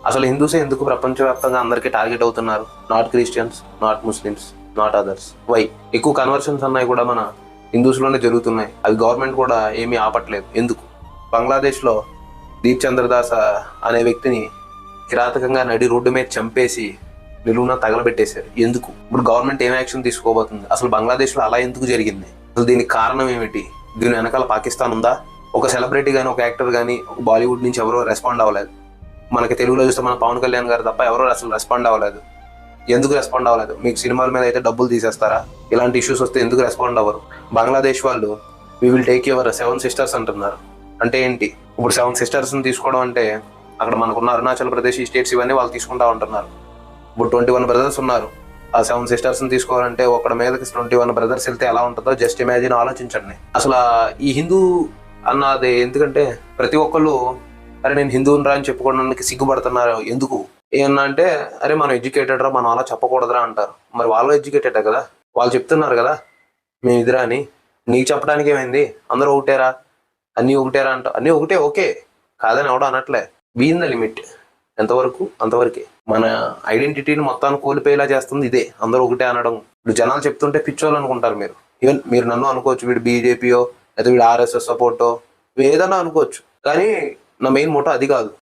అసలు హిందూసే ఎందుకు ప్రపంచవ్యాప్తంగా అందరికీ టార్గెట్ అవుతున్నారు? Not Christians, not Muslims, not others. Why? ఎక్కువ కన్వర్షన్స్ అన్నాయి కూడా మన హిందూస్లోనే జరుగుతున్నాయి. అవి గవర్నమెంట్ కూడా ఏమీ ఆపట్లేదు. ఎందుకు? బంగ్లాదేశ్లో దీప్ చంద్రదాస్ అనే వ్యక్తిని కిరాతకంగా నడి రోడ్డు మీద చంపేసి నిలువున తగలబెట్టేశారు. ఎందుకు? ఇప్పుడు గవర్నమెంట్ ఏం యాక్షన్ తీసుకోబోతుంది? అసలు బంగ్లాదేశ్లో అలా ఎందుకు జరిగింది? అసలు దీనికి కారణం ఏమిటి? దీని వెనకాల పాకిస్తాన్ ఉందా? ఒక సెలబ్రిటీ కానీ, ఒక యాక్టర్ కానీ, ఒక బాలీవుడ్ నుంచి ఎవరో రెస్పాండ్ అవ్వలేదు. మనకి తెలుగులో చూస్తే మన పవన్ కళ్యాణ్ గారు తప్ప ఎవరో అసలు రెస్పాండ్ అవ్వలేదు. ఎందుకు రెస్పాండ్ అవ్వలేదు? మీకు సినిమాల మీద అయితే డబ్బులు తీసేస్తారా? ఇలాంటి ఇష్యూస్ వస్తే ఎందుకు రెస్పాండ్ అవ్వరు? బంగ్లాదేశ్ వాళ్ళు we will take your 7 sisters అంటున్నారు. అంటే ఏంటి? ఇప్పుడు 7 సిస్టర్స్ని తీసుకోవడం అంటే అక్కడ మనకున్న అరుణాచల్ ప్రదేశ్ ఈ స్టేట్స్ ఇవన్నీ వాళ్ళు తీసుకుంటా ఉంటున్నారు. ఇప్పుడు 21 బ్రదర్స్ ఉన్నారు. ఆ 7 సిస్టర్స్ని తీసుకోవాలంటే ఒకటి మీదకి 21 బ్రదర్స్ వెళ్తే ఎలా ఉంటుందో జస్ట్ ఇమాజిన్, ఆలోచించండి. అసలు ఈ హిందూ అన్నది ఎందుకంటే ప్రతి ఒక్కళ్ళు అరే నేను హిందువుని రా అని చెప్పుకోవడానికి సిగ్గుపడుతున్నారు. ఎందుకు? ఏమన్నా అంటే అరే మనం ఎడ్యుకేటెడ్ రా, మనం అలా చెప్పకూడదురా అంటారు. మరి వాళ్ళు ఎడ్యుకేటెడే కదా, వాళ్ళు చెప్తున్నారు కదా మేము ఇదిరా అని. నీకు చెప్పడానికి ఏమైంది? అందరూ ఒకటేరా, అన్నీ ఒకటేరా అంట. అన్నీ ఒకటే, ఓకే కాదని ఎవడో అనట్లే. Been the limit. ఎంతవరకు అంతవరకే. మన ఐడెంటిటీని మొత్తాన్ని కోల్పోయేలా చేస్తుంది ఇదే, అందరూ ఒకటే అనడం. ఇప్పుడు జనాలు చెప్తుంటే పిచ్చోళ్ళు అనుకుంటారు మీరు. ఈవెన్ మీరు నన్ను అనుకోవచ్చు, వీడు బీజేపీయో లేదా వీడు ఆర్ఎస్ఎస్ సపోర్టో ఏదైనా అనుకోవచ్చు, కానీ నా మెయిన్ మోటో అది కాదు.